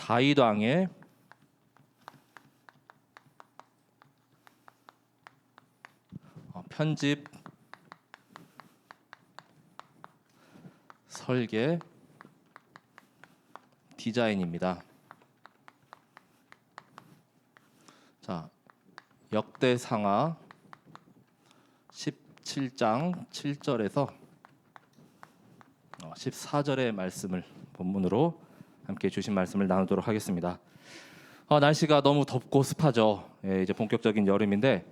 다윗 왕의 편집 설계 디자인입니다. 자, 역대상하 17장 7절에서 14절의 말씀을 본문으로 함께 주신 말씀을 나누도록 하겠습니다. 날씨가 너무 덥고 습하죠. 이제 본격적인 여름인데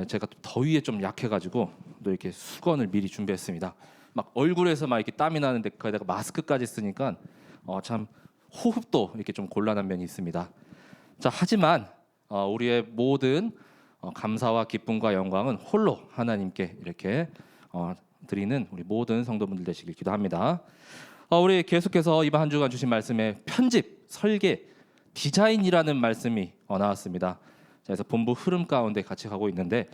제가 더위에 좀 약해가지고 또 이렇게 수건을 미리 준비했습니다. 막 얼굴에서 막 이렇게 땀이 나는데 거기다가 마스크까지 쓰니까 참 호흡도 이렇게 좀 곤란한 면이 있습니다. 자, 하지만 우리의 모든 감사와 기쁨과 영광은 홀로 하나님께 이렇게 드리는 우리 모든 성도분들 되시길 기도합니다. 우리 계속해서 이번 한 주간 주신 말씀에 편집, 설계, 디자인이라는 말씀이 나왔습니다. 그래서 본부 흐름 가운데 같이 가고 있는데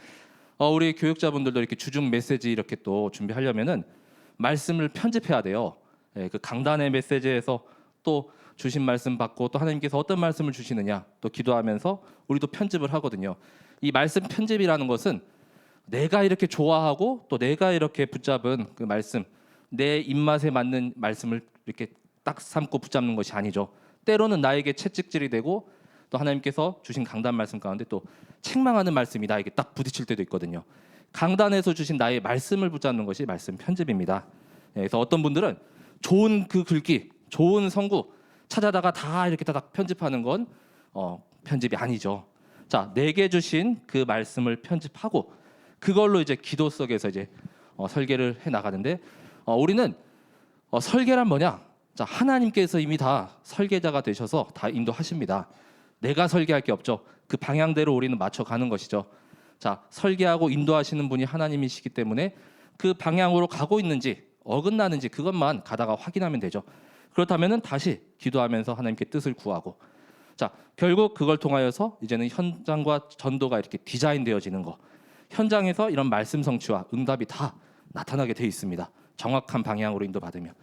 우리 교육자분들도 이렇게 주중 메시지 이렇게 또 준비하려면은 말씀을 편집해야 돼요. 그 강단의 메시지에서 또 주신 말씀 받고 또 하나님께서 어떤 말씀을 주시느냐 또 기도하면서 우리도 편집을 하거든요. 이 말씀 편집이라는 것은 내가 이렇게 좋아하고 또 내가 이렇게 붙잡은 그 말씀, 내 입맛에 맞는 말씀을 이렇게 딱 삼고 붙잡는 것이 아니죠. 때로는 나에게 채찍질이 되고 또 하나님께서 주신 강단 말씀 가운데 또 책망하는 말씀이 나에게 딱 부딪힐 때도 있거든요. 강단에서 주신 나의 말씀을 붙잡는 것이 말씀 편집입니다. 그래서 어떤 분들은 좋은 그 글귀, 좋은 성구 찾아다가 다 이렇게 다 편집하는 건 편집이 아니죠. 자, 내게 주신 그 말씀을 편집하고 그걸로 이제 기도 속에서 이제 설계를 해 나가는데 우리는 설계란 뭐냐? 자, 하나님께서 이미 다 설계자가 되셔서 다 인도하십니다. 내가 설계할 게 없죠. 그 방향대로 우리는 맞춰가는 것이죠. 자, 설계하고 인도하시는 분이 하나님이시기 때문에 그 방향으로 가고 있는지 어긋나는지 그것만 가다가 확인하면 되죠. 그렇다면은 다시 기도하면서 하나님께 뜻을 구하고, 자, 결국 그걸 통하여서 이제는 현장과 전도가 이렇게 디자인되어지는 거, 현장에서 이런 말씀 성취와 응답이 다 나타나게 돼 있습니다. 정확한 방향으로 인도받으면.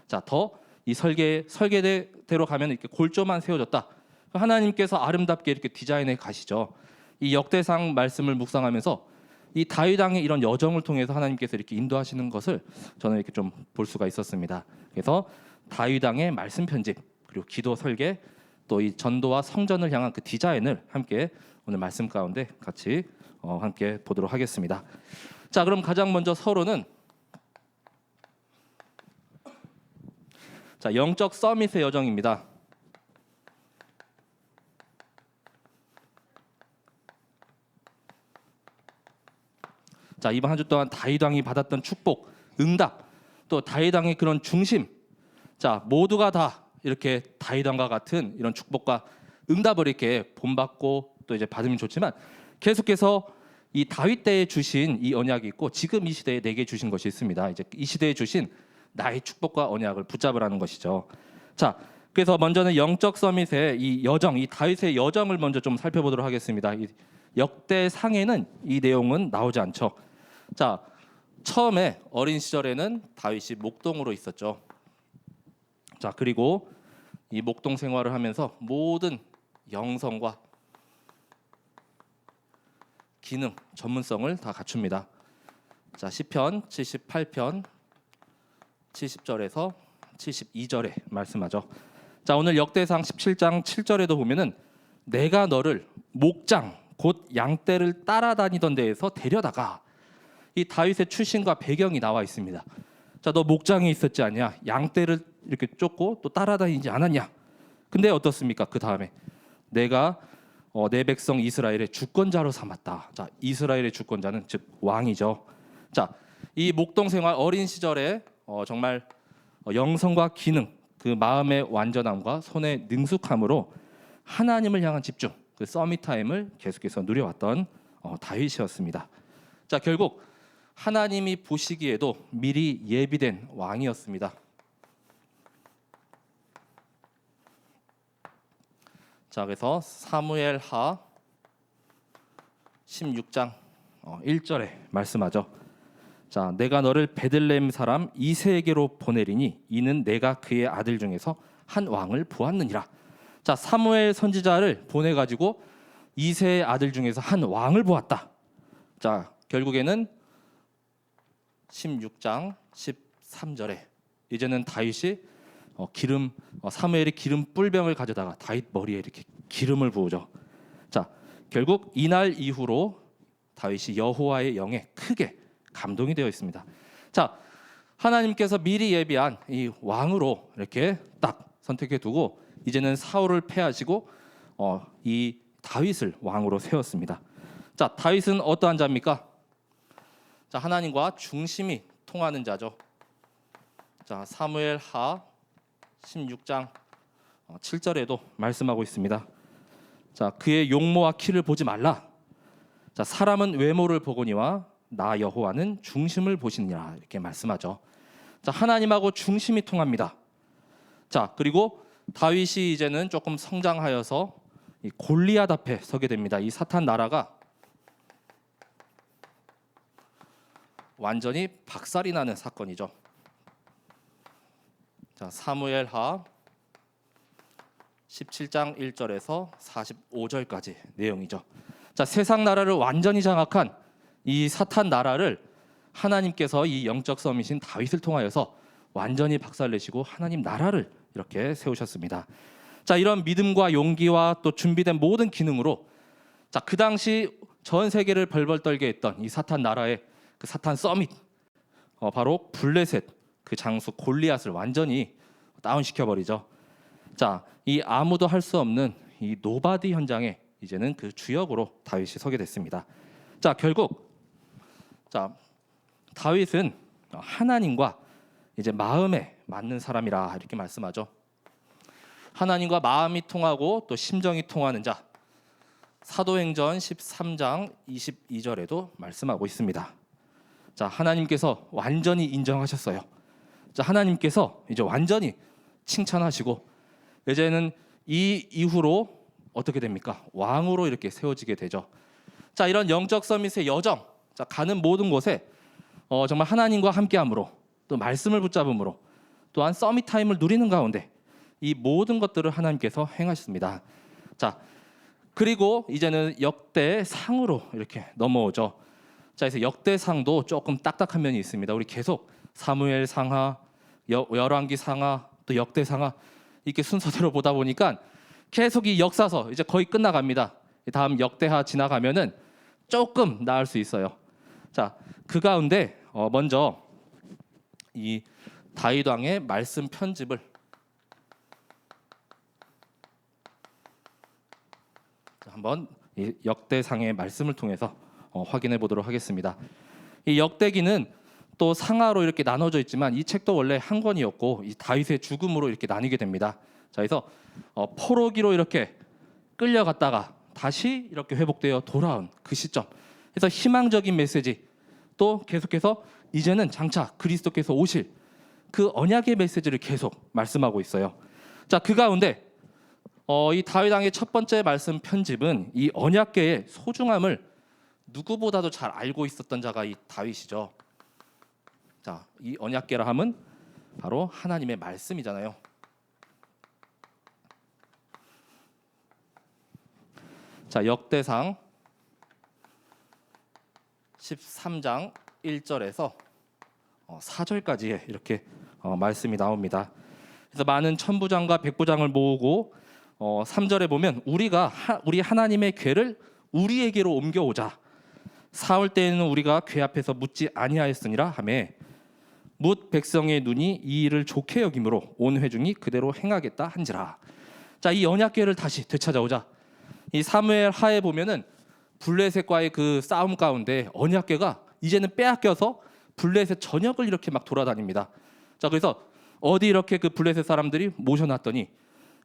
자, 더 이 설계대로 가면 이렇게 골조만 세워졌다. 하나님께서 아름답게 이렇게 디자인해 가시죠. 이 역대상 말씀을 묵상하면서 이 다윗 왕의 이런 여정을 통해서 하나님께서 이렇게 인도하시는 것을 저는 이렇게 좀 볼 수가 있었습니다. 그래서 다윗 왕의 말씀 편집 그리고 기도 설계 또 이 전도와 성전을 향한 그 디자인을 함께 오늘 말씀 가운데 같이 함께 보도록 하겠습니다. 자, 그럼 가장 먼저 서론은 자, 영적 서밋의 여정입니다. 자, 이번 한 주 동안 다윗 왕이 받았던 축복, 응답, 또 다윗 왕의 그런 중심, 자, 모두가 다 이렇게 다윗 왕과 같은 이런 축복과 응답을 이렇게 본받고 또 이제 받으면 좋지만 계속해서 이 다윗 때에 주신 이 언약이 있고 지금 이 시대에 내게 주신 것이 있습니다. 이제 이 시대에 주신 나의 축복과 언약을 붙잡으라는 것이죠. 자, 그래서 먼저는 영적 서밋의 이 여정, 이 다윗의 여정을 먼저 좀 살펴보도록 하겠습니다. 이 역대상에는 이 내용은 나오지 않죠. 자, 처음에 어린 시절에는 다윗이 목동으로 있었죠. 자, 그리고 이 목동 생활을 하면서 모든 영성과 기능, 전문성을 다 갖춥니다. 자, 시편 78편 70절에서 72절에 말씀하죠. 자, 오늘 역대상 17장 7절에도 보면은 내가 너를 목장 곧 양떼를 따라다니던 데에서 데려다가, 이 다윗의 출신과 배경이 나와 있습니다. 자, 너 목장에 있었지 않냐? 양떼를 이렇게 쫓고 또 따라다니지 않았냐? 근데 어떻습니까? 그 다음에 내가 내 백성 이스라엘의 주권자로 삼았다. 자, 이스라엘의 주권자는 즉 왕이죠. 자, 이 목동 생활 어린 시절에 정말 영성과 기능, 그 마음의 완전함과 손의 능숙함으로 하나님을 향한 집중, 그 서밋 타임을 계속해서 누려왔던 다윗이었습니다. 자, 결국 하나님이 보시기에도 미리 예비된 왕이었습니다. 자, 그래서 사무엘하 16장 1절에 말씀하죠. 자, 내가 너를 베들레헴 사람 이새에게로 보내리니 이는 내가 그의 아들 중에서 한 왕을 보았느니라. 자, 사무엘 선지자를 보내 가지고 이새의 아들 중에서 한 왕을 보았다. 자, 결국에는 16장 13절에 이제는 다윗이 사무엘이 기름 뿔병을 가져다가 다윗 머리에 이렇게 기름을 부으죠. 자, 결국 이날 이후로 다윗이 여호와의 영에 크게 감동이 되어 있습니다. 자, 하나님께서 미리 예비한 이 왕으로 이렇게 딱 선택해 두고 이제는 사울을 패하시고 이 다윗을 왕으로 세웠습니다. 자, 다윗은 어떠한 자입니까? 자, 하나님과 중심이 통하는 자죠. 자, 사무엘하 16장 7절에도 말씀하고 있습니다. 자, 그의 용모와 키를 보지 말라. 자, 사람은 외모를 보거니와 나 여호와는 중심을 보시니라, 이렇게 말씀하죠. 자, 하나님하고 중심이 통합니다. 자, 그리고 다윗이 이제는 조금 성장하여서 이 골리앗 앞에 서게 됩니다. 이 사탄 나라가 완전히 박살이 나는 사건이죠. 자, 사무엘하 17장 1절에서 45절까지 내용이죠. 자, 세상 나라를 완전히 장악한 이 사탄 나라를 하나님께서 이 영적 서밋인 다윗을 통하여서 완전히 박살내시고 하나님 나라를 이렇게 세우셨습니다. 자, 이런 믿음과 용기와 또 준비된 모든 기능으로 자, 그 당시 전 세계를 벌벌 떨게 했던 이 사탄 나라의 그 사탄 서밋, 바로 블레셋 그 장수 골리앗을 완전히 다운시켜 버리죠. 자, 이 아무도 할 수 없는 이 노바디 현장에 이제는 그 주역으로 다윗이 서게 됐습니다. 자, 결국 자, 다윗은 하나님과 이제 마음에 맞는 사람이라 이렇게 말씀하죠. 하나님과 마음이 통하고 또 심정이 통하는 자, 사도행전 13장 22절에도 말씀하고 있습니다. 자, 하나님께서 완전히 인정하셨어요. 자, 하나님께서 이제 완전히 칭찬하시고 이제는 이 이후로 어떻게 됩니까? 왕으로 이렇게 세워지게 되죠. 자, 이런 영적 서밋의 여정, 자, 가는 모든 곳에 정말 하나님과 함께함으로 또 말씀을 붙잡음으로 또한 서밋 타임을 누리는 가운데 이 모든 것들을 하나님께서 행하셨습니다. 자, 그리고 이제는 역대상으로 이렇게 넘어오죠. 자, 그래서 역대상도 조금 딱딱한 면이 있습니다. 우리 계속 사무엘 상하, 열왕기 상하, 또 역대 상하 이렇게 순서대로 보다 보니까 계속 이 역사서 이제 거의 끝나갑니다. 다음 역대하 지나가면은 조금 나을 수 있어요. 자, 그 가운데 먼저 이 다윗 왕의 말씀 편집을 한번 이 역대상의 말씀을 통해서 확인해 보도록 하겠습니다. 이 역대기는 또 상하로 이렇게 나눠져 있지만 이 책도 원래 한 권이었고 이 다윗의 죽음으로 이렇게 나뉘게 됩니다. 자, 그래서 포로기로 이렇게 끌려갔다가 다시 이렇게 회복되어 돌아온 그 시점. 그래서 희망적인 메시지, 또 계속해서 이제는 장차 그리스도께서 오실 그 언약의 메시지를 계속 말씀하고 있어요. 자, 그 가운데 이 다윗 왕의 첫 번째 말씀 편집은 이 언약궤의 소중함을 누구보다도 잘 알고 있었던 자가 이 다윗이죠. 자, 이 언약궤라 함은 바로 하나님의 말씀이잖아요. 자, 역대상 13장 1절에서 4절까지 이렇게 말씀이 나옵니다. 그래서 많은 천부장과 백부장을 모으고 3절에 보면 우리 하나님의 궤를 우리에게로 옮겨오자. 사울 때에는 우리가 궤 앞에서 묻지 아니하였으니라 하며 뭇 백성의 눈이 이 일을 좋게 여김으로 온 회중이 그대로 행하겠다 한지라. 자, 이 언약궤를 다시 되찾아오자. 이 사무엘 하에 보면은 블레셋과의 그 싸움 가운데 언약궤가 이제는 빼앗겨서 블레셋 전역을 이렇게 막 돌아다닙니다. 자, 그래서 어디 이렇게 그 블레셋 사람들이 모셔놨더니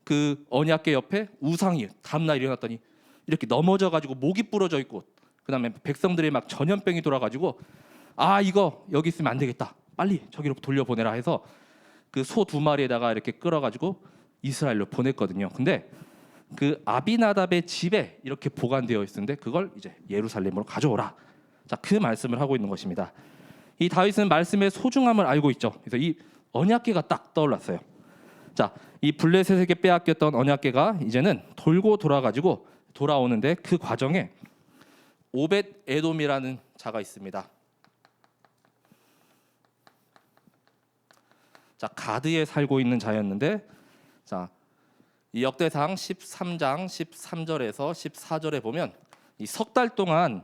그 언약궤 옆에 우상이 다음날 일어났더니 이렇게 넘어져 가지고 목이 부러져 있고, 그다음에 백성들이 막 전염병이 돌아가지고 이거 여기 있으면 안 되겠다, 빨리 저기로 돌려보내라 해서 그 소 2마리에다가 이렇게 끌어가지고 이스라엘로 보냈거든요. 근데 그 아비나답의 집에 이렇게 보관되어 있었는데 그걸 이제 예루살렘으로 가져오라. 자, 그 말씀을 하고 있는 것입니다. 이 다윗은 말씀의 소중함을 알고 있죠. 그래서 이 언약궤가 딱 떠올랐어요. 자, 이 블레셋에게 빼앗겼던 언약궤가 이제는 돌고 돌아가지고 돌아오는데 그 과정에 오벳 에돔이라는 자가 있습니다. 자, 가드에 살고 있는 자였는데, 자, 이 역대상 13장 13절에서 14절에 보면 이 석 달 동안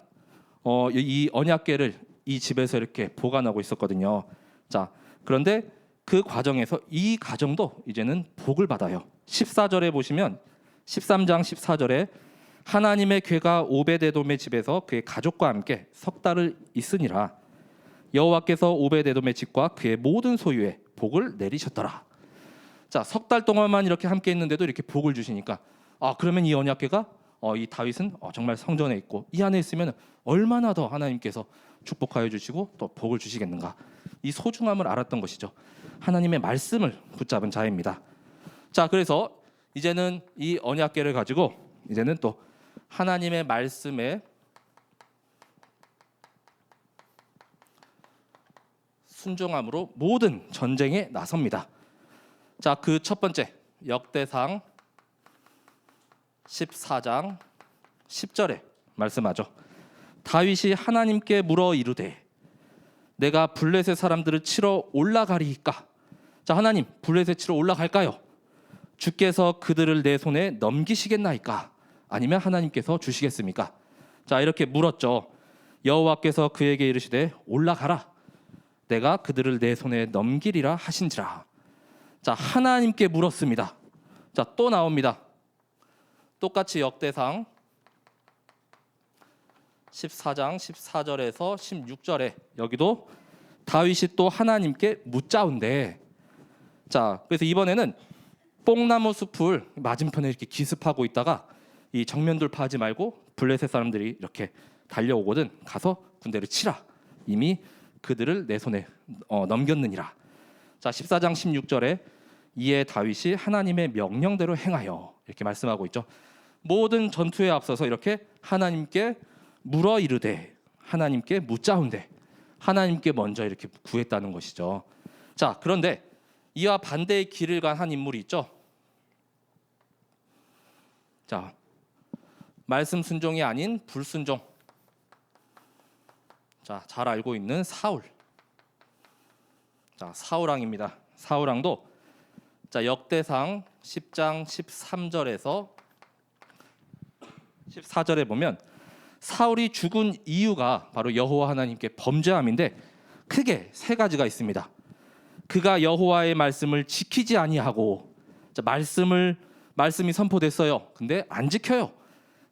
이 언약궤를 이 집에서 이렇게 보관하고 있었거든요. 자, 그런데 그 과정에서 이 가정도 이제는 복을 받아요. 14절에 보시면 13장 14절에 하나님의 궤가 오벳에돔의 집에서 그의 가족과 함께 석 달을 있으니라. 여호와께서 오벳에돔의 집과 그의 모든 소유에 복을 내리셨더라. 자, 석 달 동안만 이렇게 함께 있는데도 이렇게 복을 주시니까 그러면 이 언약궤가 이 다윗은 정말 성전에 있고 이 안에 있으면 얼마나 더 하나님께서 축복하여 주시고 또 복을 주시겠는가. 이 소중함을 알았던 것이죠. 하나님의 말씀을 붙잡은 자입니다. 자, 그래서 이제는 이 언약궤를 가지고 이제는 또 하나님의 말씀에 순종함으로 모든 전쟁에 나섭니다. 자, 그 첫 번째 역대상 14장 10절에 말씀하죠. 다윗이 하나님께 물어 이르되 내가 블레셋 사람들을 치러 올라가리이까. 자, 하나님, 블레셋 치러 올라갈까요? 주께서 그들을 내 손에 넘기시겠나이까? 아니면 하나님께서 주시겠습니까? 자, 이렇게 물었죠. 여호와께서 그에게 이르시되 올라가라. 내가 그들을 내 손에 넘기리라 하신지라. 자, 하나님께 물었습니다. 자, 또 나옵니다. 똑같이 역대상 14장 14절에서 16절에 여기도 다윗이 또 하나님께 묻자운데, 자, 그래서 이번에는 뽕나무 숲을 맞은편에 이렇게 기습하고 있다가 이 정면 돌파하지 말고 블레셋 사람들이 이렇게 달려오거든 가서 군대를 치라. 이미 그들을 내 손에 넘겼느니라. 자, 14장 16절에 이에 다윗이 하나님의 명령대로 행하여 이렇게 말씀하고 있죠. 모든 전투에 앞서서 이렇게 하나님께 물어 이르되 하나님께 묻자운데 하나님께 먼저 이렇게 구했다는 것이죠. 자, 그런데 이와 반대의 길을 간 한 인물이 있죠. 자, 말씀 순종이 아닌 불순종. 자, 잘 알고 있는 사울. 자, 사울왕입니다. 사울왕도 자, 역대상 10장 13절에서 14절에 보면 사울이 죽은 이유가 바로 여호와 하나님께 범죄함인데 크게 세 가지가 있습니다. 그가 여호와의 말씀을 지키지 아니하고, 자, 말씀이 선포됐어요. 근데 안 지켜요.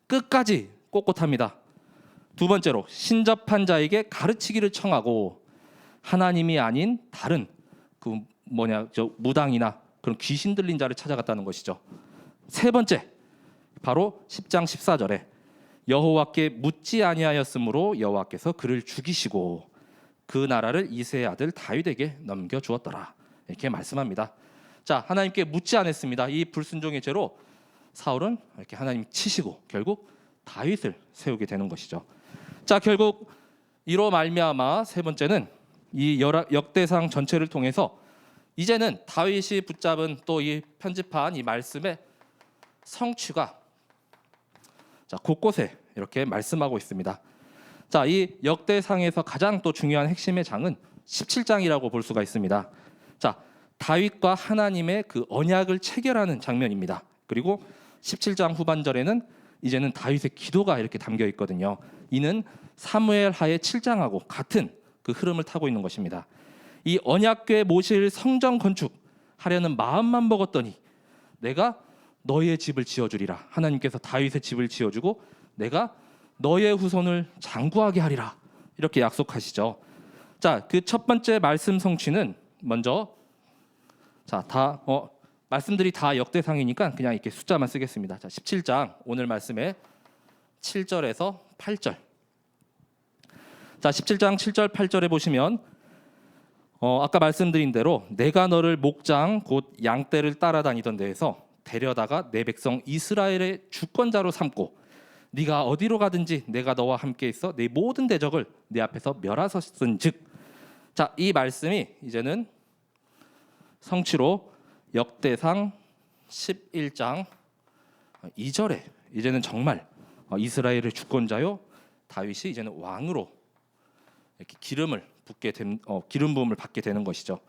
끝까지 꼿꼿합니다. 두 번째로 신접한 자에게 가르치기를 청하고 하나님이 아닌 다른 무당이나 그런 귀신 들린 자를 찾아갔다는 것이죠. 세 번째, 바로 10장 14절에 여호와께 묻지 아니하였으므로 여호와께서 그를 죽이시고 그 나라를 이새의 아들 다윗에게 넘겨 주었더라. 이렇게 말씀합니다. 자, 하나님께 묻지 않았습니다. 이 불순종의 죄로 사울은 이렇게 하나님 치시고 결국 다윗을 세우게 되는 것이죠. 자, 결국 이로 말미암아 세 번째는 이 역대상 전체를 통해서 이제는 다윗이 붙잡은 또 이 편집한 이 말씀의 성취가 자, 곳곳에 이렇게 말씀하고 있습니다. 자, 이 역대상에서 가장 또 중요한 핵심의 장은 17장이라고 볼 수가 있습니다. 자, 다윗과 하나님의 그 언약을 체결하는 장면입니다. 그리고 17장 후반절에는 이제는 다윗의 기도가 이렇게 담겨 있거든요. 이는 사무엘 하의 7장하고 같은 그 흐름을 타고 있는 것입니다. 이 언약궤 모실 성전 건축하려는 마음만 먹었더니 내가 너의 집을 지어주리라. 하나님께서 다윗의 집을 지어주고 내가 너의 후손을 장구하게 하리라. 이렇게 약속하시죠. 자, 그 첫 번째 말씀 성취는 먼저 자, 말씀들이 다 역대상이니까 그냥 이렇게 숫자만 쓰겠습니다. 자, 17장 오늘 말씀에 7절에서 8절. 자, 17장 7절 8절에 보시면 아까 말씀드린 대로 내가 너를 목장 곧 양떼를 따라다니던 데에서 데려다가 내 백성 이스라엘의 주권자로 삼고 네가 어디로 가든지 내가 너와 함께 있어 내 모든 대적을 네 앞에서 멸하셨은즉. 자, 이 말씀이 이제는 성취로 역대상 11장 2절에 이제는 정말 이스라엘의 주권자요 다윗이 이제는 왕으로 이렇게 기름 부음을 받게 되는 것이죠.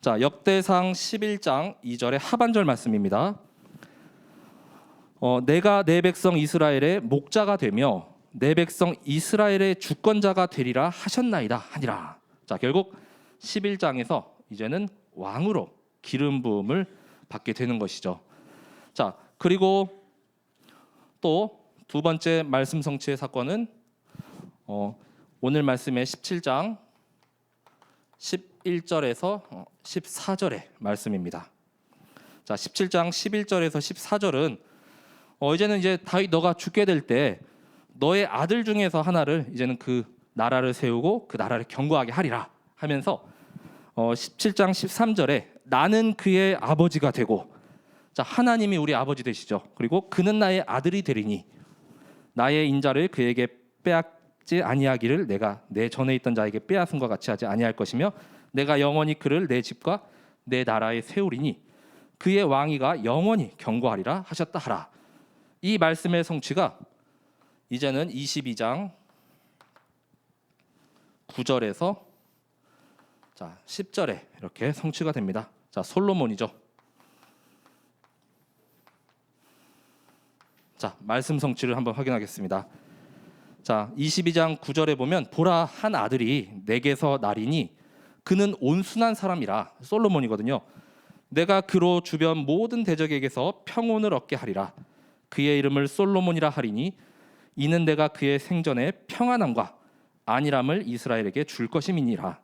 자, 역대상 11장 2절의 하반절 말씀입니다. 내가 내 백성 이스라엘의 목자가 되며 내 백성 이스라엘의 주권자가 되리라 하셨나이다 하니라. 자, 결국 11장에서 이제는 왕으로 기름 부음을 받게 되는 것이죠. 자, 그리고 또 두 번째 말씀 성취의 사건은 오늘 말씀의 17장 11절에서 14절의 말씀입니다. 자, 17장 11절에서 14절은 이제는 이제 다윗 너가 죽게 될 때 너의 아들 중에서 하나를 이제는 그 나라를 세우고 그 나라를 견고하게 하리라 하면서 17장 13절에 나는 그의 아버지가 되고, 자, 하나님이 우리 아버지 되시죠. 그리고 그는 나의 아들이 되리니 나의 인자를 그에게 빼앗지 아니하기를 내가 내 전에 있던 자에게 빼앗은 것 같이 하지 아니할 것이며 내가 영원히 그를 내 집과 내 나라에 세우리니 그의 왕위가 영원히 견고하리라 하셨다 하라. 이 말씀의 성취가 이제는 22장 9절에서 자 10절에 이렇게 성취가 됩니다. 자, 솔로몬이죠. 자, 말씀 성취를 한번 확인하겠습니다. 자, 22장 9절에 보면 보라 한 아들이 내게서 나리니 그는 온순한 사람이라. 솔로몬이거든요. 내가 그로 주변 모든 대적에게서 평온을 얻게 하리라. 그의 이름을 솔로몬이라 하리니 이는 내가 그의 생전에 평안함과 안일함을 이스라엘에게 줄 것임이니라.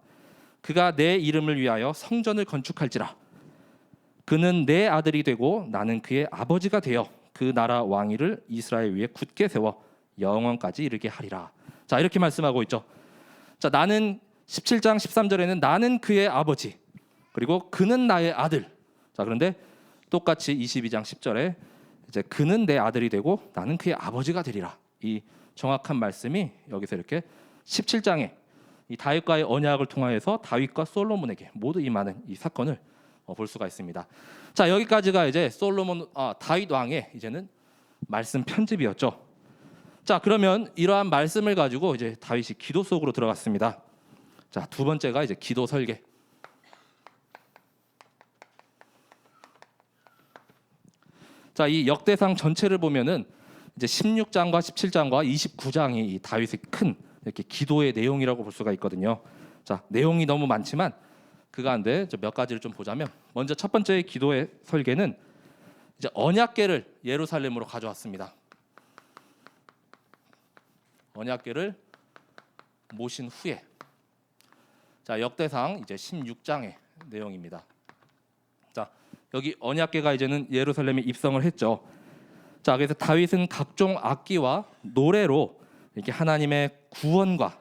그가 내 이름을 위하여 성전을 건축할지라. 그는 내 아들이 되고 나는 그의 아버지가 되어 그 나라 왕위를 이스라엘 위에 굳게 세워 영원까지 이르게 하리라. 자, 이렇게 말씀하고 있죠. 자, 나는 17장 13절에는 나는 그의 아버지, 그리고 그는 나의 아들. 자, 그런데 똑같이 22장 10절에 이제 그는 내 아들이 되고 나는 그의 아버지가 되리라. 이 정확한 말씀이 여기서 이렇게 17장에 이 다윗과의 언약을 통하여서 다윗과 솔로몬에게 모두 임하는 이 사건을 볼 수가 있습니다. 자, 여기까지가 이제 다윗 왕의 이제는 말씀 편집이었죠. 자, 그러면 이러한 말씀을 가지고 이제 다윗이 기도 속으로 들어갔습니다. 자, 두 번째가 이제 기도 설계. 자, 이 역대상 전체를 보면은 이제 16장과 17장과 29장이 이 다윗의 큰 이렇게 기도의 내용이라고 볼 수가 있거든요. 자, 내용이 너무 많지만 그 가운데 몇 가지를 좀 보자면, 먼저 첫 번째 기도의 설계는 이제 언약궤를 예루살렘으로 가져왔습니다. 언약궤를 모신 후에, 자, 역대상 이제 16장의 내용입니다. 자, 여기 언약궤가 이제는 예루살렘에 입성을 했죠. 자, 그래서 다윗은 각종 악기와 노래로 이렇게 하나님의 구원과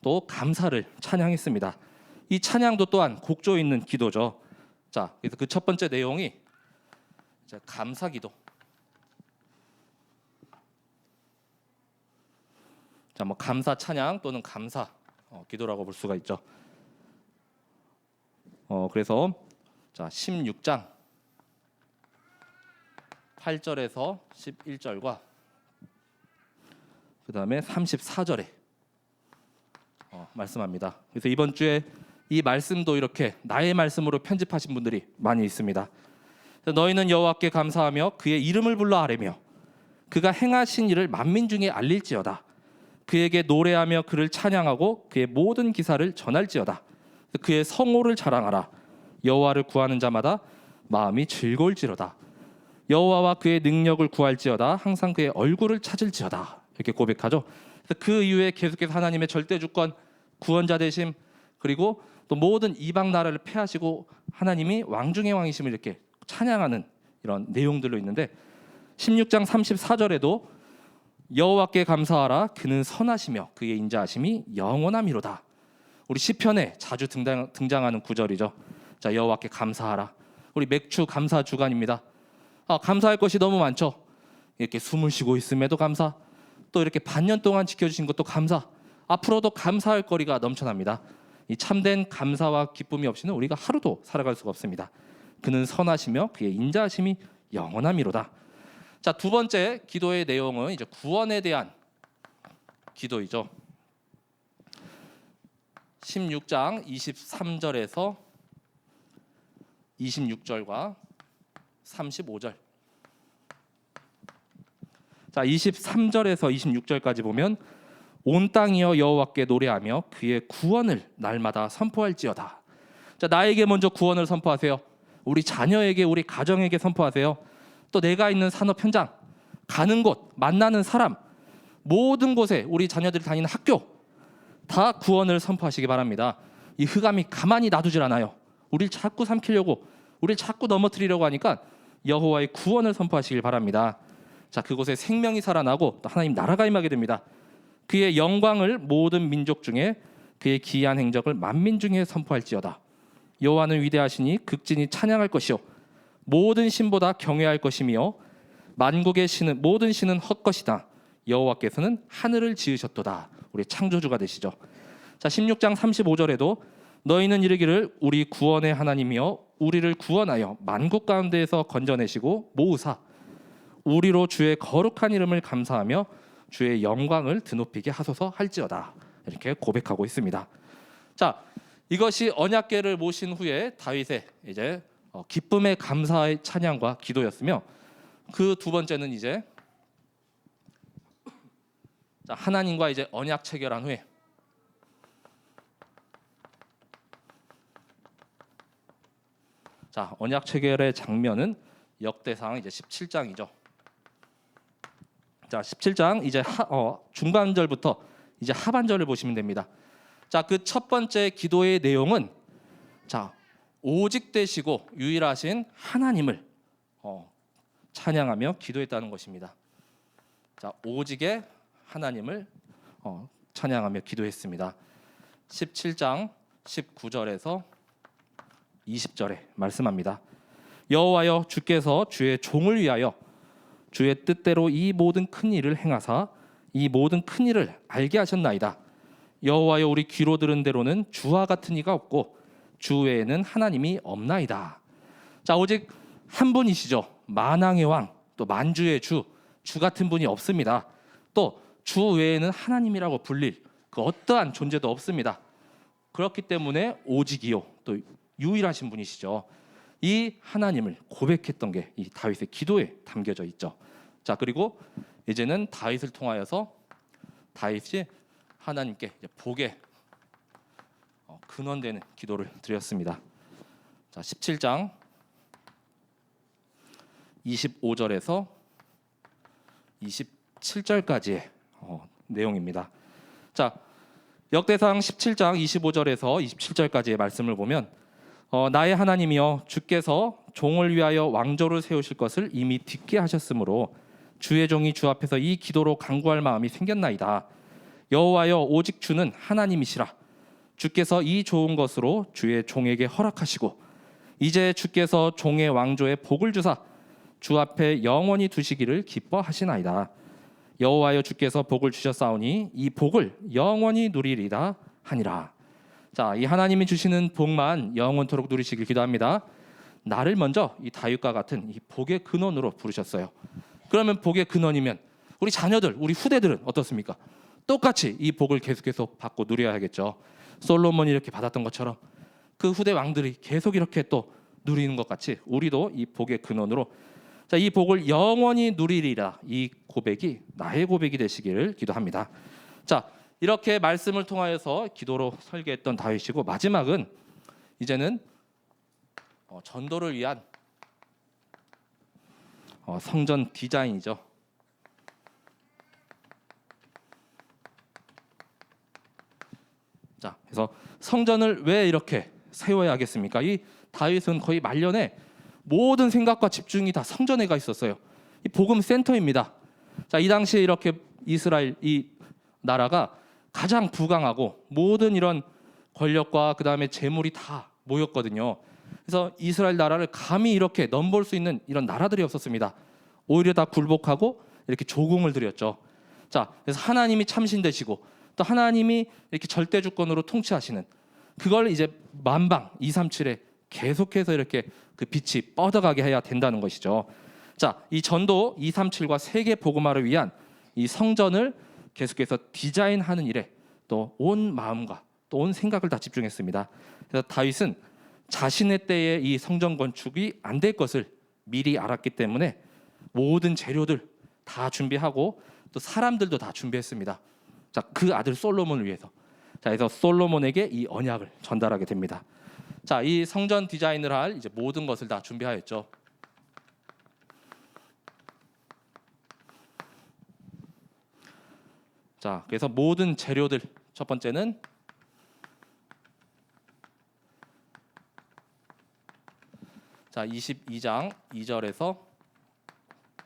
또 감사를 찬양했습니다. 이 찬양도 또한 곡조 있는 기도죠. 자, 그래서 그 첫 번째 내용이 이제 감사기도. 자, 뭐 감사 찬양 또는 감사 기도라고 볼 수가 있죠. 그래서 자, 16장 8절에서 11절과 그 다음에 34절에 말씀합니다. 그래서 이번 주에 이 말씀도 이렇게 나의 말씀으로 편집하신 분들이 많이 있습니다. 너희는 여호와께 감사하며 그의 이름을 불러 아뢰며 그가 행하신 일을 만민 중에 알릴지어다. 그에게 노래하며 그를 찬양하고 그의 모든 기사를 전할지어다. 그의 성호를 자랑하라. 여호와를 구하는 자마다 마음이 즐거울지로다. 여호와와 그의 능력을 구할지어다. 항상 그의 얼굴을 찾을지어다. 이렇게 고백하죠. 그 이후에 계속해서 하나님의 절대 주권, 구원자 되심, 그리고 또 모든 이방 나라를 패하시고 하나님이 왕 중의 왕이심을 이렇게 찬양하는 이런 내용들로 있는데, 16장 34절에도 여호와께 감사하라. 그는 선하시며 그의 인자하심이 영원함이로다. 우리 시편에 자주 등장하는 구절이죠. 자, 여호와께 감사하라. 우리 맥주 감사 주간입니다. 감사할 것이 너무 많죠. 이렇게 숨을 쉬고 있음에도 감사, 또 이렇게 반년 동안 지켜주신 것도 감사, 앞으로도 감사할 거리가 넘쳐납니다. 이 참된 감사와 기쁨이 없이는 우리가 하루도 살아갈 수가 없습니다. 그는 선하시며 그의 인자하심이 영원함이로다. 자, 두 번째 기도의 내용은 이제 구원에 대한 기도이죠. 16장 23절에서 26절과 35절. 자, 23절에서 26절까지 보면 온 땅이여 여호와께 노래하며 그의 구원을 날마다 선포할지어다. 자, 나에게 먼저 구원을 선포하세요. 우리 자녀에게, 우리 가정에게 선포하세요. 또 내가 있는 산업 현장, 가는 곳, 만나는 사람, 모든 곳에 우리 자녀들이 다니는 학교 다 구원을 선포하시기 바랍니다. 이 흑암이 가만히 놔두질 않아요. 우리를 자꾸 삼키려고, 우리를 자꾸 넘어뜨리려고 하니까 여호와의 구원을 선포하시길 바랍니다. 자, 그곳에 생명이 살아나고 또 하나님 나라가 임하게 됩니다. 그의 영광을 모든 민족 중에, 그의 기이한 행적을 만민 중에 선포할지어다. 여호와는 위대하시니 극진히 찬양할 것이요 모든 신보다 경외할 것이며 만국의 신은, 모든 신은 헛것이다. 여호와께서는 하늘을 지으셨도다. 우리 창조주가 되시죠. 자, 16장 35절에도 너희는 이르기를 우리 구원의 하나님이여 우리를 구원하여 만국 가운데에서 건져내시고 모으사 우리로 주의 거룩한 이름을 감사하며 주의 영광을 드높이게 하소서 할지어다. 이렇게 고백하고 있습니다. 자, 이것이 언약궤를 모신 후에 다윗의 이제 기쁨의 감사의 찬양과 기도였으며, 그 두 번째는 이제 자, 하나님과 이제 언약 체결한 후에 자, 언약 체결의 장면은 역대상 이제 17장이죠. 자, 17장 이제 중반절부터 이제 하반절을 보시면 됩니다. 자, 그 첫 번째 기도의 내용은 자, 오직 되시고 유일하신 하나님을 찬양하며 기도했다는 것입니다. 자, 오직의 하나님을 찬양하며 기도했습니다. 17장 19절에서 20절에 말씀합니다. 여호와여 주께서 주의 종을 위하여 주의 뜻대로 이 모든 큰 일을 행하사 이 모든 큰 일을 알게 하셨나이다. 여호와여 우리 귀로 들은 대로는 주와 같은 이가 없고 주 외에는 하나님이 없나이다. 자, 오직 한 분이시죠. 만왕의 왕, 또 만주의 주 같은 분이 없습니다. 또 주 외에는 하나님이라고 불릴 그 어떠한 존재도 없습니다. 그렇기 때문에 오직이요, 또 유일하신 분이시죠. 이 하나님을 고백했던 게 이 다윗의 기도에 담겨져 있죠. 자, 그리고 이제는 다윗을 통하여서 다윗이 하나님께 복의 근원되는 기도를 드렸습니다. 자, 17장 25절에서 27절까지의 내용입니다. 자, 역대상 17장 25절에서 27절까지의 말씀을 보면 나의 하나님이여 주께서 종을 위하여 왕조를 세우실 것을 이미 듣게 하셨으므로 주의 종이 주 앞에서 이 기도로 간구할 마음이 생겼나이다. 여호와여 오직 주는 하나님이시라. 주께서 이 좋은 것으로 주의 종에게 허락하시고 이제 주께서 종의 왕조에 복을 주사 주 앞에 영원히 두시기를 기뻐하시나이다. 여호와여 주께서 복을 주셨사오니 이 복을 영원히 누리리다 하니라. 자, 이 하나님이 주시는 복만 영원토록 누리시길 기도합니다. 나를 먼저 이 다윗과 같은 이 복의 근원으로 부르셨어요. 그러면 복의 근원이면 우리 자녀들, 우리 후대들은 어떻습니까? 똑같이 이 복을 계속해서 받고 누려야겠죠. 솔로몬이 이렇게 받았던 것처럼 그 후대 왕들이 계속 이렇게 또 누리는 것 같이 우리도 이 복의 근원으로 자, 이 복을 영원히 누리리라. 이 고백이 나의 고백이 되시기를 기도합니다. 자, 이렇게 말씀을 통하여서 기도로 설계했던 다윗이고, 마지막은 이제는 전도를 위한 성전 디자인이죠. 자, 그래서 성전을 왜 이렇게 세워야 하겠습니까? 이 다윗은 거의 말년에 모든 생각과 집중이 다 성전에 가 있었어요. 이 복음 센터입니다. 자, 이 당시에 이렇게 이스라엘 이 나라가 가장 부강하고 모든 이런 권력과 그 다음에 재물이 다 모였거든요. 그래서 이스라엘 나라를 감히 이렇게 넘볼 수 있는 이런 나라들이 없었습니다. 오히려 다 굴복하고 이렇게 조공을 드렸죠. 자, 그래서 하나님이 참신되시고 또 하나님이 이렇게 절대 주권으로 통치하시는 그걸 이제 만방 237에 계속해서 이렇게 그 빛이 뻗어가게 해야 된다는 것이죠. 자, 이 전도 237과 세계 복음화를 위한 이 성전을 계속해서 디자인하는 일에 또 온 마음과 또 온 생각을 다 집중했습니다. 그래서 다윗은 자신의 때에 이 성전 건축이 안 될 것을 미리 알았기 때문에 모든 재료들 다 준비하고 또 사람들도 다 준비했습니다. 자, 그 아들 솔로몬을 위해서. 자, 그래서 솔로몬에게 이 언약을 전달하게 됩니다. 자, 이 성전 디자인을 할 이제 모든 것을 다 준비하였죠. 자, 그래서 모든 재료들, 첫 번째는 자, 22장 2절에서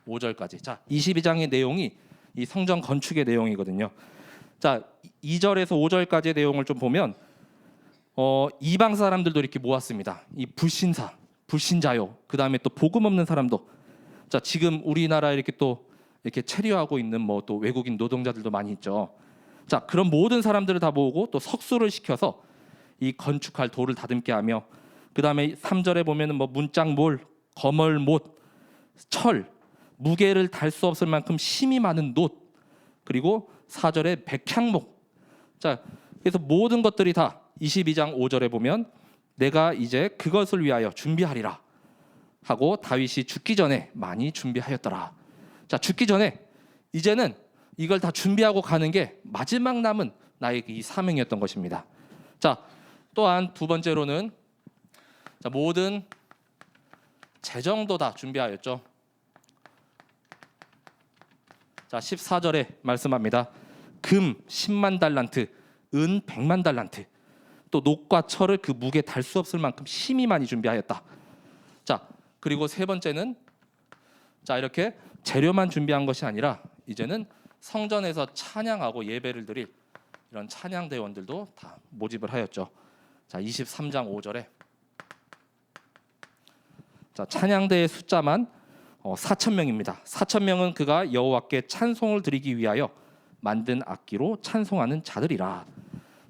5절까지. 자, 22장의 내용이 이 성전 건축의 내용이거든요. 자, 2절에서 5절까지의 내용을 좀 보면 이방 사람들도 이렇게 모았습니다. 이 불신사, 불신자요. 그다음에 또 복음 없는 사람도. 자, 지금 우리나라 이렇게 또 이렇게 체류하고 있는 뭐 또 외국인 노동자들도 많이 있죠. 자, 그런 모든 사람들을 다 모으고 또 석수를 시켜서 이 건축할 돌을 다듬게 하며, 그다음에 3절에 보면은 뭐 문짝몰, 거멀못, 철, 무게를 달 수 없을 만큼 힘이 많은 놋, 그리고 4절에 백향목. 자, 그래서 모든 것들이 다 22장 5절에 보면 내가 이제 그것을 위하여 준비하리라 하고 다윗이 죽기 전에 많이 준비하였더라. 자, 죽기 전에 이제는 이걸 다 준비하고 가는 게 마지막 남은 나의 이 사명이었던 것입니다. 자, 또한 두 번째로는 자, 모든 재정도 다 준비하였죠. 자, 14절에 말씀합니다. 금 10만 달란트, 은 100만 달란트, 또 녹과 철을 그 무게 달 수 없을 만큼 힘이 많이 준비하였다. 자, 그리고 세 번째는 자, 이렇게 재료만 준비한 것이 아니라 이제는 성전에서 찬양하고 예배를 드릴 이런 찬양 대원들도 다 모집을 하였죠. 자, 23장 5절에 자, 찬양대의 숫자만 4,000명입니다. 4,000명은 그가 여호와께 찬송을 드리기 위하여 만든 악기로 찬송하는 자들이라.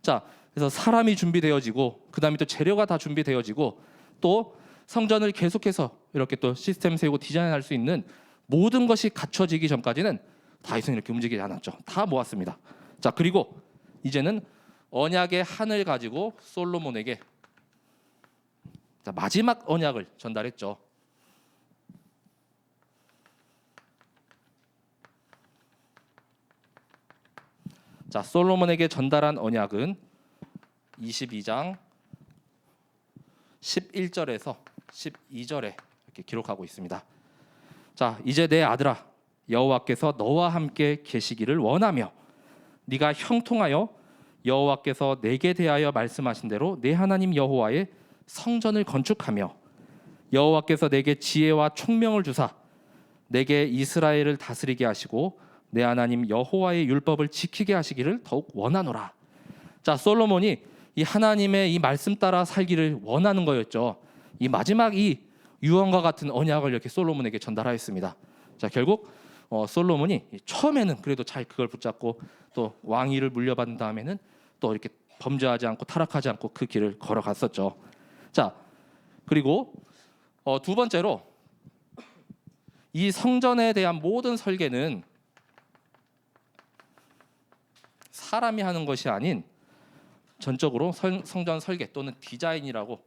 자, 그래서 사람이 준비되어지고 그다음에 또 재료가 다 준비되어지고 또 성전을 계속해서 이렇게 또 시스템 세우고 디자인할 수 있는 모든 것이 갖춰지기 전까지는 다윗은 이렇게 움직이지 않았죠. 다 모았습니다. 자, 그리고 이제는 언약의 한을 가지고 솔로몬에게 자, 마지막 언약을 전달했죠. 자, 솔로몬에게 전달한 언약은 22장 11절에서 12절에 이렇게 기록하고 있습니다. 자, 이제 내 아들아, 여호와께서 너와 함께 계시기를 원하며 네가 형통하여 여호와께서 내게 대하여 말씀하신 대로 내 하나님 여호와의 성전을 건축하며 여호와께서 내게 지혜와 총명을 주사 내게 이스라엘을 다스리게 하시고 내 하나님 여호와의 율법을 지키게 하시기를 더욱 원하노라. 자, 솔로몬이 이 하나님의 이 말씀 따라 살기를 원하는 거였죠. 이 마지막 이 유언과 같은 언약을 이렇게 솔로몬에게 전달하였습니다. 자, 결국 솔로몬이 처음에는 그래도 잘 그걸 붙잡고 또 왕위를 물려받은 다음에는 또 이렇게 범죄하지 않고 타락하지 않고 그 길을 걸어갔었죠. 자, 그리고 두 번째로 이 성전에 대한 모든 설계는 사람이 하는 것이 아닌 전적으로 성전 설계 또는 디자인이라고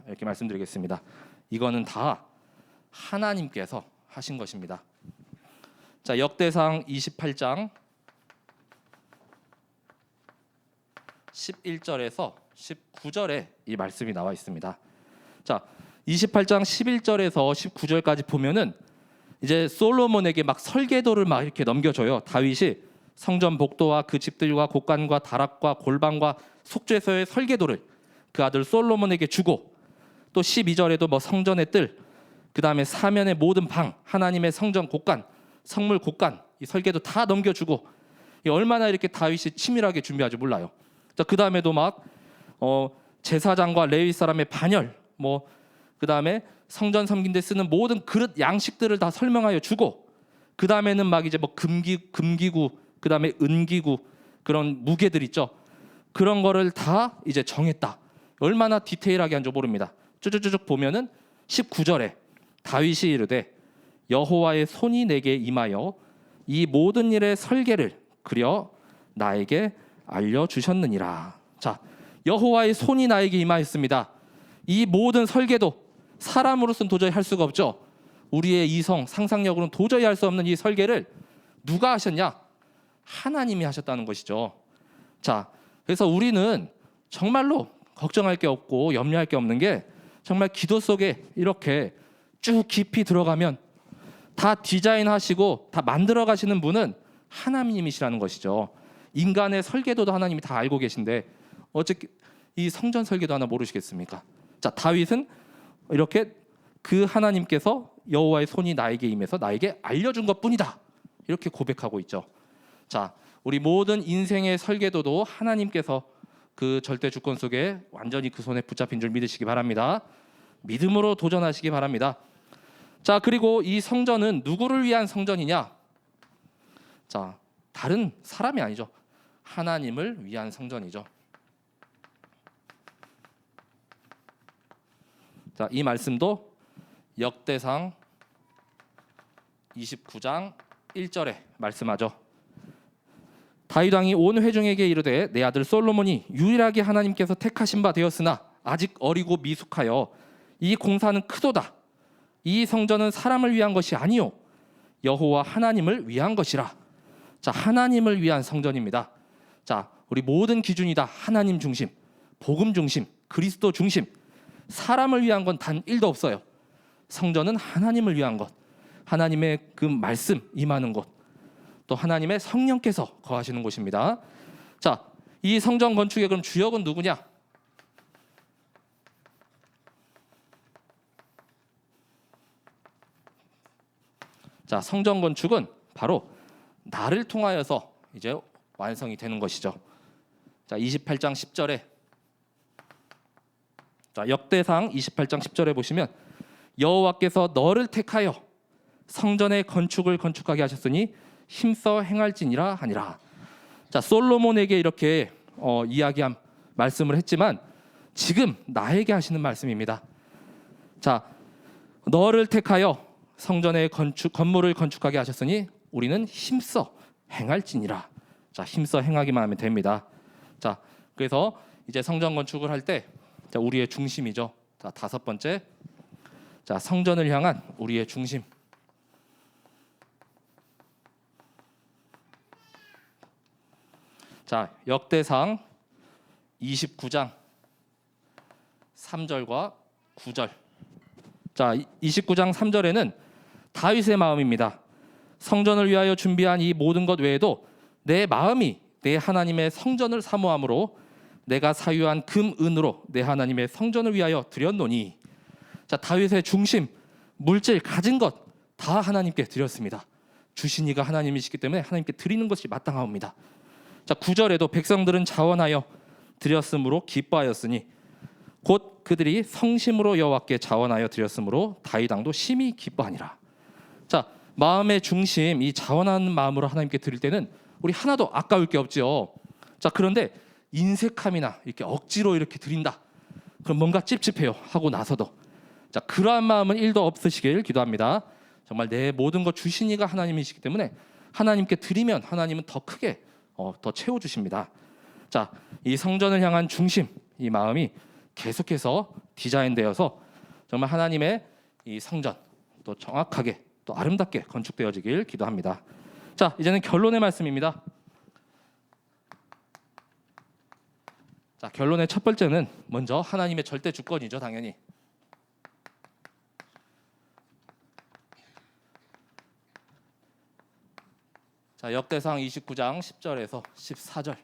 이렇게 말씀드리겠습니다. 이거는 다 하나님께서 하신 것입니다. 자, 역대상 28장 11절에서 19절에 이 말씀이 나와 있습니다. 자, 28장 11절에서 19절까지 보면은 이제 솔로몬에게 막 설계도를 막 이렇게 넘겨줘요. 다윗이 성전 복도와 그 집들과 곡간과 다락과 골방과 속죄소의 설계도를 그 아들 솔로몬에게 주고, 또 12절에도 뭐 성전의 뜰, 그 다음에 사면의 모든 방, 하나님의 성전 곡간, 성물 곡간 이 설계도 다 넘겨주고, 얼마나 이렇게 다윗이 치밀하게 준비하지 몰라요. 자, 그 다음에도 막 제사장과 레위 사람의 반열, 뭐 그 다음에 성전 섬긴 데 쓰는 모든 그릇 양식들을 다 설명하여 주고, 그 다음에는 막 이제 뭐 금기구, 그 다음에 은기구, 그런 무게들 있죠. 그런 거를 다 이제 정했다. 얼마나 디테일하게 한지 모릅니다. 쭉쭉쭉 보면은 19절에 다윗이 이르되 여호와의 손이 내게 임하여 이 모든 일의 설계를 그려 나에게 알려주셨느니라. 자, 여호와의 손이 나에게 임하였습니다. 이 모든 설계도 사람으로서는 도저히 할 수가 없죠. 우리의 이성, 상상력으로는 도저히 할 수 없는 이 설계를 누가 하셨냐? 하나님이 하셨다는 것이죠. 자, 그래서 우리는 정말로 걱정할 게 없고 염려할 게 없는 게 정말 기도 속에 이렇게 쭉 깊이 들어가면 다 디자인하시고 다 만들어 가시는 분은 하나님이시라는 것이죠. 인간의 설계도도 하나님이 다 알고 계신데 어째 이 성전 설계도 하나 모르시겠습니까? 자, 다윗은 이렇게 그 하나님께서 여호와의 손이 나에게 임해서 나에게 알려준 것뿐이다, 이렇게 고백하고 있죠. 자, 우리 모든 인생의 설계도도 하나님께서 그 절대 주권 속에 완전히 그 손에 붙잡힌 줄 믿으시기 바랍니다. 믿음으로 도전하시기 바랍니다. 자, 그리고 이 성전은 누구를 위한 성전이냐? 자, 다른 사람이 아니죠. 하나님을 위한 성전이죠. 자, 이 말씀도 역대상 29장 1절에 말씀하죠. 다윗 왕이 온 회중에게 이르되 내 아들 솔로몬이 유일하게 하나님께서 택하신 바 되었으나 아직 어리고 미숙하여 이 공사는 크도다. 이 성전은 사람을 위한 것이 아니요 여호와 하나님을 위한 것이라. 자, 하나님을 위한 성전입니다. 자, 우리 모든 기준이 다 하나님 중심, 복음 중심, 그리스도 중심. 사람을 위한 건 단 1도 없어요. 성전은 하나님을 위한 것, 하나님의 그 말씀 임하는 곳, 또 하나님의 성령께서 거하시는 곳입니다. 자, 이 성전 건축의 그럼 주역은 누구냐? 자, 성전 건축은 바로 나를 통하여서 이제 완성이 되는 것이죠. 자, 28장 10절에 자, 역대상 28장 10절에 보시면 여호와께서 너를 택하여 성전의 건축을 건축하게 하셨으니 힘써 행할지니라 하니라. 자, 솔로몬에게 이렇게 이야기한 말씀을 했지만 지금 나에게 하시는 말씀입니다. 자, 너를 택하여 성전의 건물을 건축하게 하셨으니 우리는 힘써 행할지니라. 자, 힘써 행하기만 하면 됩니다. 자, 그래서 이제 성전 건축을 할 때 우리의 중심이죠. 자, 5번째, 자, 성전을 향한 우리의 중심. 자, 역대상 29장 3절과 9절. 자, 29장 3절에는 다윗의 마음입니다. 성전을 위하여 준비한 이 모든 것 외에도 내 마음이 내 하나님의 성전을 사모함으로 내가 사유한 금 은으로 내 하나님의 성전을 위하여 드렸노니. 자, 다윗의 중심, 물질, 가진 것 다 하나님께 드렸습니다. 주신 이가 하나님이시기 때문에 하나님께 드리는 것이 마땅하옵니다. 자, 9절에도 백성들은 자원하여 드렸으므로 기뻐하였으니 곧 그들이 성심으로 여호와께 자원하여 드렸으므로 다윗 왕도 심히 기뻐하니라. 자, 마음의 중심, 이 자원하는 마음으로 하나님께 드릴 때는 우리 하나도 아까울 게 없죠. 자, 그런데 인색함이나 이렇게 억지로 이렇게 드린다, 그럼 뭔가 찝찝해요. 하고 나서도. 자, 그러한 마음은 1도 없으시길 기도합니다. 정말 내 모든 것 주신 이가 하나님이시기 때문에 하나님께 드리면 하나님은 더 크게 더 채워주십니다. 자, 이 성전을 향한 중심, 이 마음이 계속해서 디자인되어서 정말 하나님의 이 성전 또 정확하게 또 아름답게 건축되어지길 기도합니다. 자, 이제는 결론의 말씀입니다. 자, 결론의 첫 번째는 먼저 하나님의 절대 주권이죠, 당연히. 자, 역대상 29장 10절에서 14절.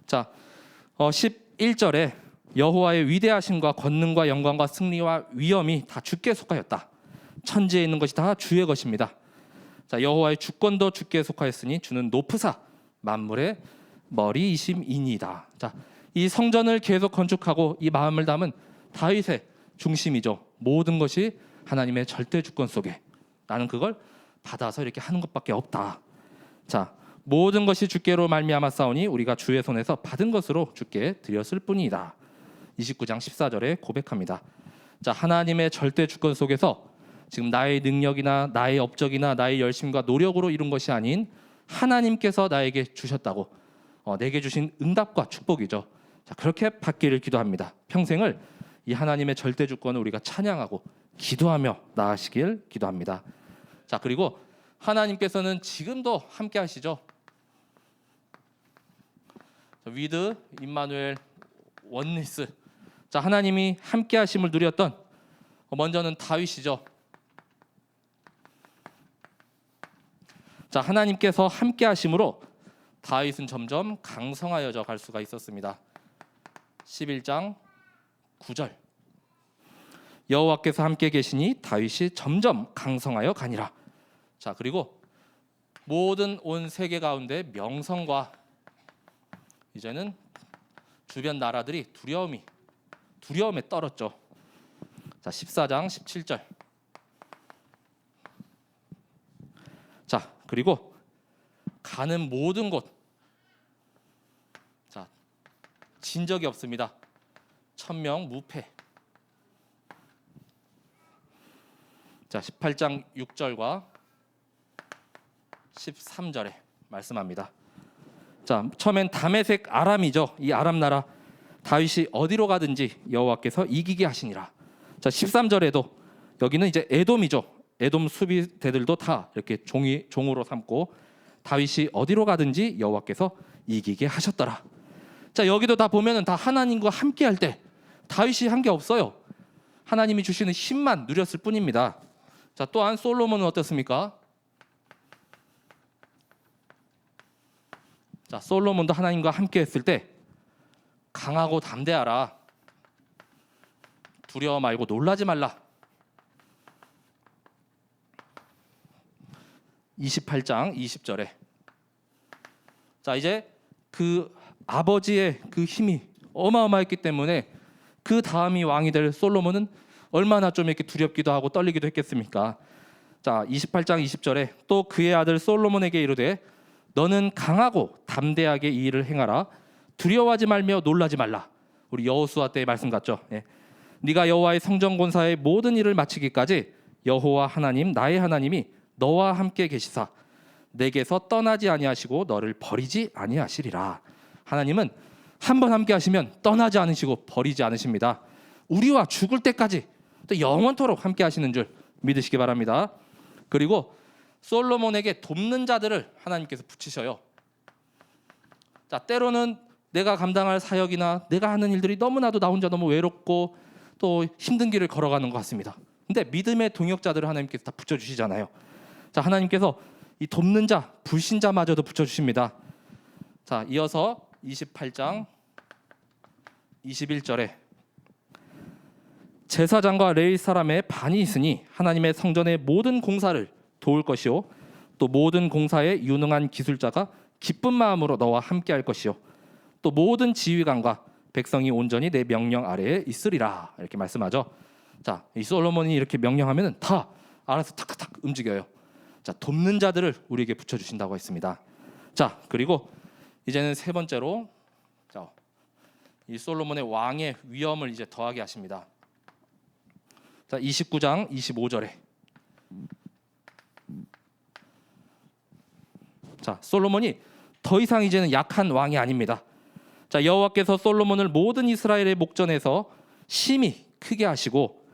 자, 11절에 여호와의 위대하심과 권능과 영광과 승리와 위엄이 다 주께 속하였다. 천지에 있는 것이 다 주의 것입니다. 자, 여호와의 주권도 주께 속하였으니 주는 높으사 만물의 머리이심이니이다. 자, 이 성전을 계속 건축하고 이 마음을 담은 다윗의 중심이죠. 모든 것이 하나님의 절대 주권 속에 나는 그걸 받아서 이렇게 하는 것밖에 없다. 자, 모든 것이 주께로 말미암아 싸우니 우리가 주의 손에서 받은 것으로 주께 드렸을 뿐이다. 29장 14절에 고백합니다. 자, 하나님의 절대 주권 속에서 지금 나의 능력이나 나의 업적이나 나의 열심과 노력으로 이룬 것이 아닌 하나님께서 나에게 주셨다고 내게 주신 응답과 축복이죠. 자, 그렇게 받기를 기도합니다. 평생을 이 하나님의 절대 주권을 우리가 찬양하고 기도하며 나아가시길 기도합니다. 자, 그리고 하나님께서는 지금도 함께 하시죠. 위드 임마누엘 원니스. 자, 하나님이 함께 하심을 누렸던 먼저는 다윗이죠. 자, 하나님께서 함께 하심으로 다윗은 점점 강성하여져 갈 수가 있었습니다. 11장 9절. 여호와께서 함께 계시니 다윗이 점점 강성하여 가니라. 자, 그리고 모든 온 세계 가운데 명성과 이제는 주변 나라들이 두려움에 떨었죠. 자, 14장 17절. 자, 그리고 가는 모든 곳, 자, 진 적이 없습니다. 천명 무패. 자, 18장 6절과 13절에 말씀합니다. 자, 처음엔 다메섹 아람이죠. 이 아람 나라 다윗이 어디로 가든지 여호와께서 이기게 하시니라. 자, 13절에도 여기는 이제 에돔이죠. 에돔 수비대들도 다 이렇게 종으로 삼고 다윗이 어디로 가든지 여호와께서 이기게 하셨더라. 자, 여기도 다 보면은 다 하나님과 함께 할 때 다윗이 한 게 없어요. 하나님이 주시는 힘만 누렸을 뿐입니다. 자, 또한 솔로몬은 어떻습니까? 자, 솔로몬도 하나님과 함께 했을 때 강하고 담대하라. 두려워 말고 놀라지 말라. 28장 20절에 자, 이제 그 아버지의 그 힘이 어마어마했기 때문에 그 다음이 왕이 될 솔로몬은 얼마나 좀 이렇게 두렵기도 하고 떨리기도 했겠습니까? 자, 28장 20절에 또 그의 아들 솔로몬에게 이르되 너는 강하고 담대하게 이 일을 행하라. 두려워하지 말며 놀라지 말라. 우리 여호수아 때의 말씀 같죠? 예. 네가 여호와의 성전 공사의 모든 일을 마치기까지 여호와 하나님 나의 하나님이 너와 함께 계시사 내게서 떠나지 아니하시고 너를 버리지 아니하시리라. 하나님은 한번 함께 하시면 떠나지 않으시고 버리지 않으십니다. 우리와 죽을 때까지 또 영원토록 함께 하시는 줄 믿으시기 바랍니다. 그리고 솔로몬에게 돕는 자들을 하나님께서 붙이셔요. 자, 때로는 내가 감당할 사역이나 내가 하는 일들이 너무나도 나 혼자 너무 외롭고 또 힘든 길을 걸어가는 것 같습니다. 근데 믿음의 동역자들을 하나님께서 다 붙여주시잖아요. 자, 하나님께서 이 돕는 자, 불신자마저도 붙여주십니다. 자, 이어서 28장 21절에 제사장과 레위 사람의 반이 있으니 하나님의 성전의 모든 공사를 도울 것이요 또 모든 공사에 유능한 기술자가 기쁜 마음으로 너와 함께할 것이요 또 모든 지휘관과 백성이 온전히 내 명령 아래에 있으리라. 이렇게 말씀하죠. 자, 이 솔로몬이 이렇게 명령하면은 다 알아서 탁탁탁 움직여요. 자, 돕는 자들을 우리에게 붙여주신다고 했습니다. 자, 그리고 이제는 세 번째로 자, 이 솔로몬의 왕의 위엄을 이제 더하게 하십니다. 자, 29장 25절에 자, 솔로몬이 더 이상 이제는 약한 왕이 아닙니다. 자, 여호와께서 솔로몬을 모든 이스라엘의 목전에서 심히 크게 하시고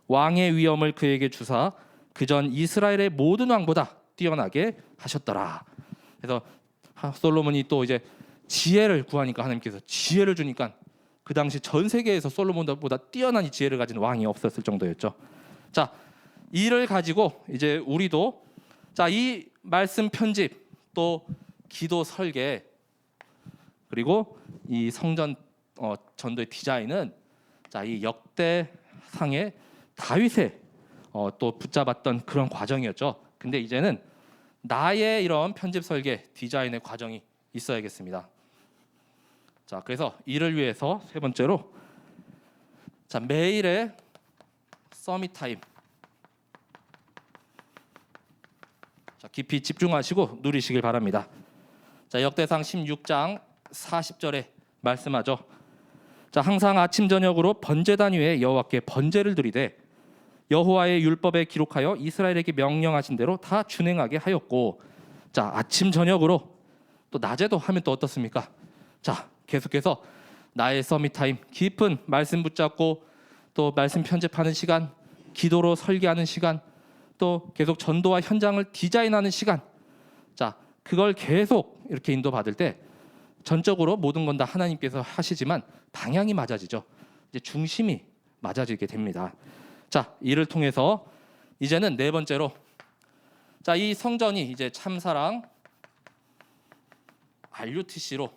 왕의 위엄을 그에게 주사 그전 이스라엘의 모든 왕보다 뛰어나게 하셨더라. 그래서 솔로몬이 또 이제 지혜를 구하니까 하나님께서 지혜를 주니까 그 당시 전 세계에서 솔로몬보다 뛰어난 이 지혜를 가진 왕이 없었을 정도였죠. 자, 이를 가지고 이제 우리도 자, 이 말씀 편집 또 기도 설계 그리고 이 성전 전도의 디자인은 자, 이 역대상의 다윗의 또 붙잡았던 그런 과정이었죠. 근데 이제는 나의 이런 편집 설계 디자인의 과정이 있어야겠습니다. 자, 그래서 이를 위해서 세 번째로 자, 매일의 서밋 타임. 자, 깊이 집중하시고 누리시길 바랍니다. 자, 역대상 16장 40절에 말씀하죠. 자, 항상 아침 저녁으로 번제단 위에 여호와께 번제를 드리되 여호와의 율법에 기록하여 이스라엘에게 명령하신 대로 다 준행하게 하였고, 자, 아침 저녁으로 또 낮에도 하면 또 어떻습니까? 자, 계속해서 나의 서밋 타임, 깊은 말씀 붙잡고 또 말씀 편집하는 시간, 기도로 설계하는 시간, 또 계속 전도와 현장을 디자인하는 시간. 자, 그걸 계속 이렇게 인도받을 때 전적으로 모든 건 다 하나님께서 하시지만 방향이 맞아지죠. 이제 중심이 맞아지게 됩니다. 자, 이를 통해서 이제는 네 번째로, 자, 이 성전이 이제 참사랑 RUTC로,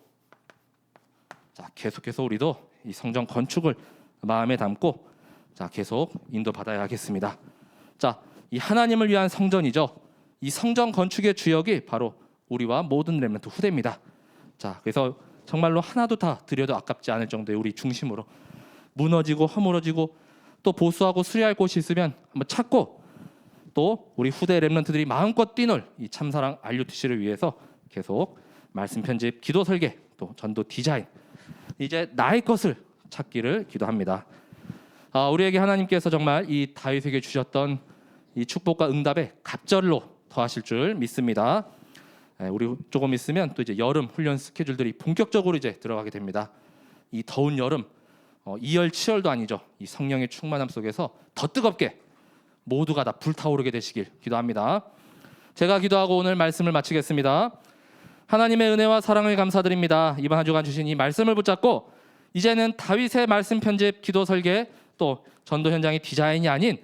자, 계속해서 우리도 이 성전 건축을 마음에 담고, 자, 계속 인도받아야 하겠습니다. 자, 이 하나님을 위한 성전이죠. 이 성전 건축의 주역이 바로 우리와 모든 렘넌트 후대입니다. 자, 그래서 정말로 하나도 다 드려도 아깝지 않을 정도의 우리 중심으로, 무너지고 허물어지고 또 보수하고 수리할 곳이 있으면 한번 찾고, 또 우리 후대 렘넌트들이 마음껏 뛰놀 이 참사랑 RUTC를 위해서 계속 말씀 편집, 기도 설계, 또 전도 디자인, 이제 나의 것을 찾기를 기도합니다. 우리에게 하나님께서 정말 이 다윗에게 주셨던 이 축복과 응답에 갑절로 더하실 줄 믿습니다. 우리 조금 있으면 또 이제 여름 훈련 스케줄들이 본격적으로 이제 들어가게 됩니다. 이 더운 여름, 이열치열도 아니죠. 이 성령의 충만함 속에서 더 뜨겁게 모두가 다 불타오르게 되시길 기도합니다. 제가 기도하고 오늘 말씀을 마치겠습니다. 하나님의 은혜와 사랑을 감사드립니다. 이번 한 주간 주신 이 말씀을 붙잡고 이제는 다윗의 말씀 편집, 기도 설계, 또 전도 현장의 디자인이 아닌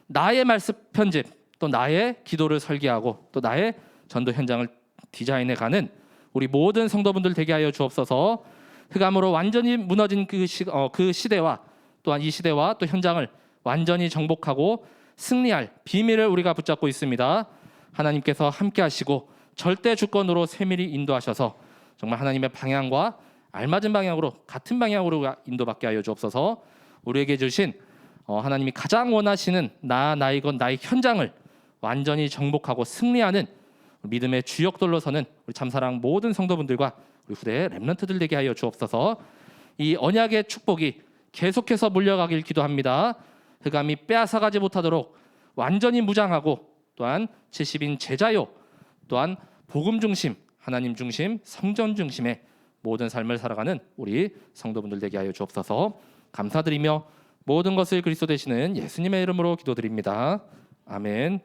나의 말씀 편집, 또 나의 기도를 설계하고 또 나의 전도 현장을 디자인해 가는 우리 모든 성도분들 되게 하여 주옵소서. 흑암으로 완전히 무너진 그 시대와 또한 이 시대와 또 현장을 완전히 정복하고 승리할 비밀을 우리가 붙잡고 있습니다. 하나님께서 함께 하시고 절대 주권으로 세밀히 인도하셔서 정말 하나님의 방향과 알맞은 방향으로, 같은 방향으로 인도받게 하여 주옵소서. 우리에게 주신 하나님이 가장 원하시는 나의 것, 나의 현장을 완전히 정복하고 승리하는 믿음의 주역들로 서는 우리 참사랑 모든 성도분들과 우리 후대의 렘넌트들 되게 하여 주옵소서. 이 언약의 축복이 계속해서 물려가길 기도합니다. 흑암이 빼앗아가지 못하도록 완전히 무장하고, 또한 70인 제자요, 또한 복음 중심, 하나님 중심, 성전 중심의 모든 삶을 살아가는 우리 성도분들 되게 하여 주옵소서. 감사드리며 모든 것을 그리스도 되시는 예수님의 이름으로 기도드립니다. 아멘.